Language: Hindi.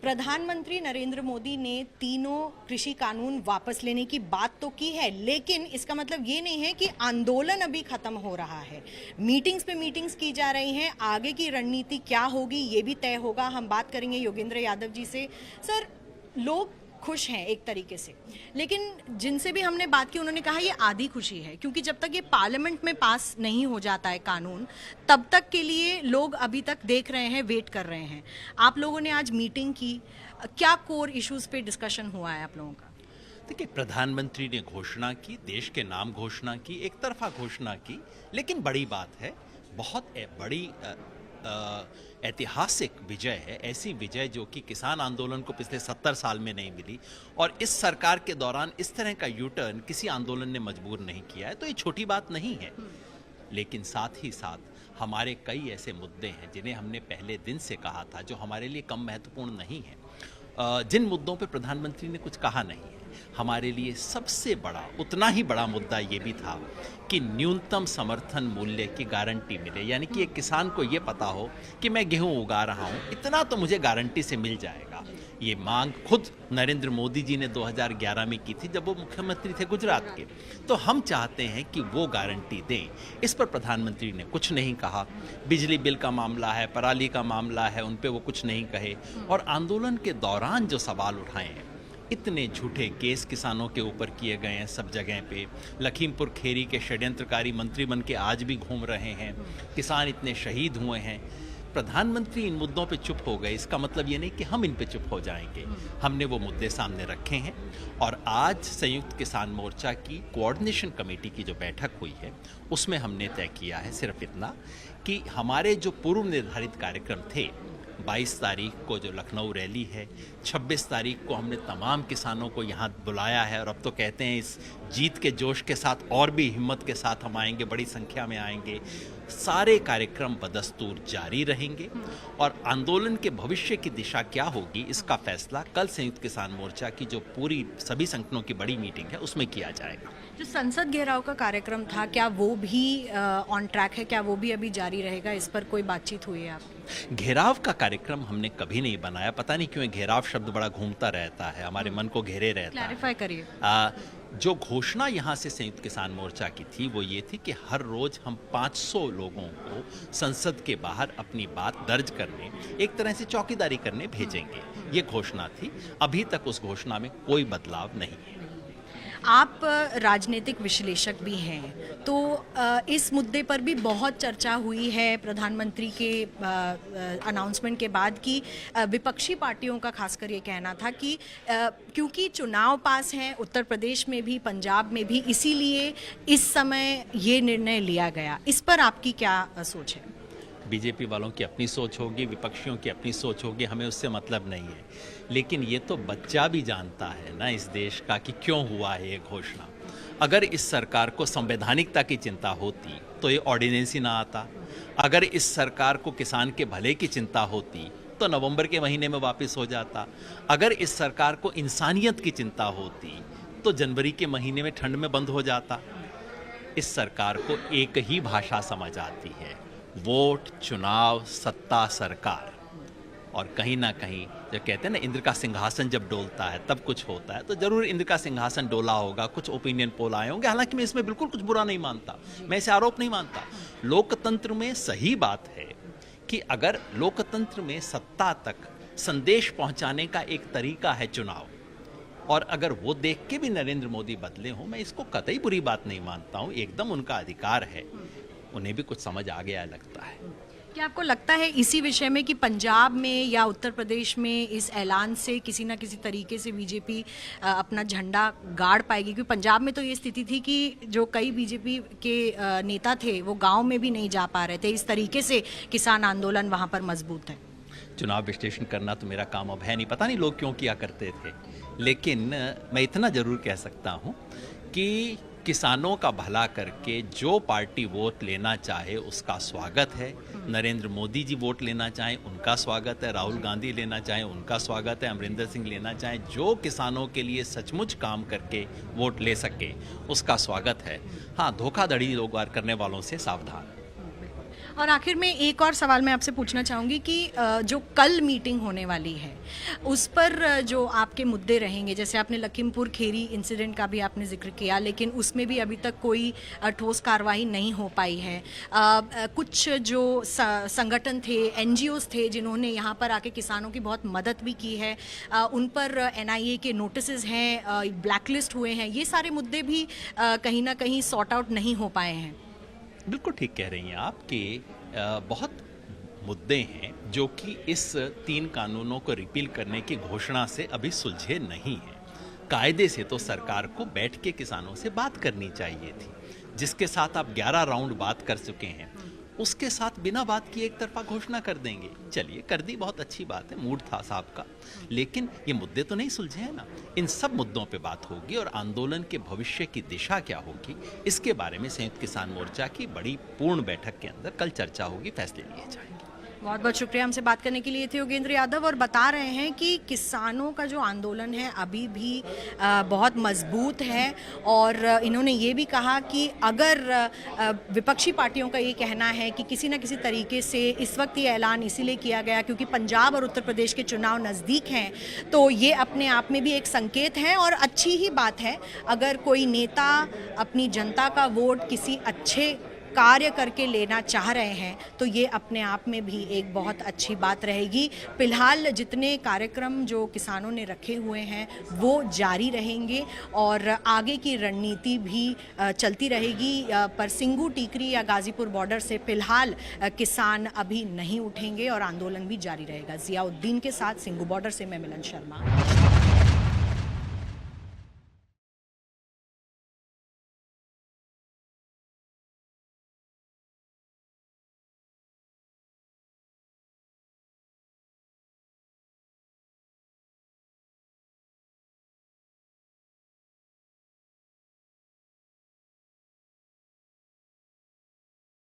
प्रधानमंत्री नरेंद्र मोदी ने तीनों कृषि कानून वापस लेने की बात तो की है, लेकिन इसका मतलब ये नहीं है कि आंदोलन अभी खत्म हो रहा है। मीटिंग्स पे मीटिंग्स की जा रही हैं। आगे की रणनीति क्या होगी ये भी तय होगा। हम बात करेंगे योगेंद्र यादव जी से। सर, लोग खुश हैं एक तरीके से, लेकिन जिनसे भी हमने बात की उन्होंने कहा ये आधी खुशी है, क्योंकि जब तक ये पार्लियामेंट में पास नहीं हो जाता है कानून, तब तक के लिए लोग अभी तक देख रहे हैं, वेट कर रहे हैं। आप लोगों ने आज मीटिंग की, क्या कोर इश्यूज पे डिस्कशन हुआ है आप लोगों का? देखिए, प्रधानमंत्री ने घोषणा की, देश के नाम घोषणा की, एक तरफा घोषणा की, लेकिन बड़ी बात है, बहुत बड़ी ऐतिहासिक विजय है। ऐसी विजय जो कि किसान आंदोलन को पिछले 70 साल में नहीं मिली, और इस सरकार के दौरान इस तरह का यू टर्न किसी आंदोलन ने मजबूर नहीं किया है। तो ये छोटी बात नहीं है, लेकिन साथ ही साथ हमारे कई ऐसे मुद्दे हैं जिन्हें हमने पहले दिन से कहा था, जो हमारे लिए कम महत्वपूर्ण नहीं है। जिन मुद्दों पे प्रधानमंत्री ने कुछ कहा नहीं है, हमारे लिए सबसे बड़ा, उतना ही बड़ा मुद्दा ये भी था कि न्यूनतम समर्थन मूल्य की गारंटी मिले। यानी कि एक किसान को ये पता हो कि मैं गेहूं उगा रहा हूं, इतना तो मुझे गारंटी से मिल जाएगा। ये मांग खुद नरेंद्र मोदी जी ने 2011 में की थी, जब वो मुख्यमंत्री थे गुजरात के। तो हम चाहते हैं कि वो गारंटी दें। इस पर प्रधानमंत्री ने कुछ नहीं कहा। बिजली बिल का मामला है, पराली का मामला है, उन पे वो कुछ नहीं कहे। और आंदोलन के दौरान जो सवाल उठाए हैं, इतने झूठे केस किसानों के ऊपर किए गए हैं सब जगह पे। लखीमपुर खेरी के षड्यंत्रकारी मंत्री बन के आज भी घूम रहे हैं। किसान इतने शहीद हुए हैं। प्रधानमंत्री इन मुद्दों पे चुप हो गए, इसका मतलब ये नहीं कि हम इन पे चुप हो जाएंगे। हमने वो मुद्दे सामने रखे हैं, और आज संयुक्त किसान मोर्चा की कोऑर्डिनेशन कमेटी की जो बैठक हुई है, उसमें हमने तय किया है सिर्फ इतना कि हमारे जो पूर्व निर्धारित कार्यक्रम थे, 22 तारीख को जो लखनऊ रैली है, 26 तारीख को हमने तमाम किसानों को यहाँ बुलाया है, और अब तो कहते हैं इस जीत के जोश के साथ और भी हिम्मत के साथ हम आएंगे, बड़ी संख्या में आएंगे। सारे कार्यक्रम बदस्तूर जारी रहेंगे, और आंदोलन के भविष्य की दिशा क्या होगी, इसका फैसला कल संयुक्त किसान मोर्चा की जो पूरी सभी संगठनों की बड़ी मीटिंग है उसमें किया जाएगा। जो संसद घेराव का कार्यक्रम था, क्या वो भी ऑन ट्रैक है? क्या वो भी अभी जारी रहेगा? इस पर कोई बातचीत हुई है आपकी? घेराव का कार्यक्रम हमने कभी नहीं बनाया। पता नहीं क्यों घेराव शब्द बड़ा घूमता रहता है, हमारे मन को घेरे रहता है। क्लैरिफाई करिए। जो घोषणा यहाँ से संयुक्त किसान मोर्चा की थी वो ये थी कि हर रोज हम 500 लोगों को संसद के बाहर अपनी बात दर्ज करने, एक तरह से चौकीदारी करने भेजेंगे। ये घोषणा थी। अभी तक उस घोषणा में कोई बदलाव नहीं है। आप राजनीतिक विश्लेषक भी हैं, तो इस मुद्दे पर भी बहुत चर्चा हुई है प्रधानमंत्री के अनाउंसमेंट के बाद कि विपक्षी पार्टियों का खासकर ये कहना था कि क्योंकि चुनाव पास हैं उत्तर प्रदेश में भी, पंजाब में भी, इसीलिए इस समय ये निर्णय लिया गया। इस पर आपकी क्या सोच है? बीजेपी वालों की अपनी सोच होगी, विपक्षियों की अपनी सोच होगी, हमें उससे मतलब नहीं है। लेकिन ये तो बच्चा भी जानता है ना इस देश का कि क्यों हुआ है ये घोषणा। अगर इस सरकार को संवैधानिकता की चिंता होती तो ये ऑर्डिनेंस ही ना आता। अगर इस सरकार को किसान के भले की चिंता होती तो नवंबर के महीने में वापस हो जाता। अगर इस सरकार को इंसानियत की चिंता होती तो जनवरी के महीने में ठंड में बंद हो जाता। इस सरकार को एक ही भाषा समझ आती है, वोट, चुनाव, सत्ता, सरकार। और कहीं ना कहीं जो कहते हैं ना, इंद्र का सिंहासन जब डोलता है तब कुछ होता है, तो जरूर इंद्र का सिंहासन डोला होगा, कुछ ओपिनियन पोल आए होंगे। हालांकि मैं इसमें बिल्कुल कुछ बुरा नहीं मानता, मैं इसे आरोप नहीं मानता। लोकतंत्र में सही बात है कि अगर लोकतंत्र में सत्ता तक संदेश पहुंचाने का एक तरीका है चुनाव, और अगर वो देख के भी नरेंद्र मोदी बदले हों, मैं इसको कतई बुरी बात नहीं मानता हूं। एकदम उनका अधिकार है, उन्हें भी कुछ समझ आ गया लगता है। क्या आपको लगता है इसी विषय में कि पंजाब में या उत्तर प्रदेश में इस ऐलान से किसी ना किसी तरीके से बीजेपी अपना झंडा गाड़ पाएगी? क्योंकि पंजाब में तो ये स्थिति थी कि जो कई बीजेपी के नेता थे वो गांव में भी नहीं जा पा रहे थे। इस तरीके से किसान आंदोलन वहां पर मजबूत है। चुनाव विश्लेषण करना तो मेरा काम अब है नहीं, पता नहीं लोग क्यों किया करते थे। लेकिन मैं इतना जरूर कह सकता हूँ कि किसानों का भला करके जो पार्टी वोट लेना चाहे उसका स्वागत है। नरेंद्र मोदी जी वोट लेना चाहें उनका स्वागत है, राहुल गांधी लेना चाहें उनका स्वागत है, अमरिंदर सिंह लेना चाहें, जो किसानों के लिए सचमुच काम करके वोट ले सके उसका स्वागत है। हाँ, धोखाधड़ी लोग करने वालों से सावधान। और आखिर में एक और सवाल मैं आपसे पूछना चाहूँगी कि जो कल मीटिंग होने वाली है उस पर जो आपके मुद्दे रहेंगे, जैसे आपने लखीमपुर खेरी इंसिडेंट का भी आपने जिक्र किया, लेकिन उसमें भी अभी तक कोई ठोस कार्रवाई नहीं हो पाई है। कुछ जो संगठन थे, एनजीओज थे जिन्होंने यहाँ पर आके किसानों की बहुत मदद भी की है, उन पर एनआईए के नोटिसेस हैं, ब्लैकलिस्ट हुए हैं, ये सारे मुद्दे भी कहीं ना कहीं सॉर्ट आउट नहीं हो पाए हैं। बिल्कुल ठीक कह रही हैं आप कि बहुत मुद्दे हैं जो कि इस 3 कानूनों को रिपील करने की घोषणा से अभी सुलझे नहीं हैं। कायदे से तो सरकार को बैठ के किसानों से बात करनी चाहिए थी। जिसके साथ आप 11 राउंड बात कर चुके हैं उसके साथ बिना बात किए एक तरफा घोषणा कर देंगे। चलिए, कर दी, बहुत अच्छी बात है, मूड था साहब का, लेकिन ये मुद्दे तो नहीं सुलझे हैं ना। इन सब मुद्दों पे बात होगी और आंदोलन के भविष्य की दिशा क्या होगी इसके बारे में संयुक्त किसान मोर्चा की बड़ी पूर्ण बैठक के अंदर कल चर्चा होगी, फैसले लिए जाएंगे। बहुत बहुत शुक्रिया हमसे बात करने के लिए थे योगेंद्र यादव, और बता रहे हैं कि किसानों का जो आंदोलन है अभी भी बहुत मजबूत है, और इन्होंने ये भी कहा कि अगर विपक्षी पार्टियों का ये कहना है कि किसी न किसी तरीके से इस वक्त ये ऐलान इसीलिए किया गया क्योंकि पंजाब और उत्तर प्रदेश के चुनाव नज़दीक हैं, तो ये अपने आप में भी एक संकेत है और अच्छी ही बात है। अगर कोई नेता अपनी जनता का वोट किसी अच्छे कार्य करके लेना चाह रहे हैं तो ये अपने आप में भी एक बहुत अच्छी बात रहेगी। फिलहाल जितने कार्यक्रम जो किसानों ने रखे हुए हैं वो जारी रहेंगे और आगे की रणनीति भी चलती रहेगी, पर सिंगू टीकरी या गाजीपुर बॉर्डर से फिलहाल किसान अभी नहीं उठेंगे और आंदोलन भी जारी रहेगा। जियाउद्दीन के साथ सिंगू बॉर्डर से मैं मिलन शर्मा।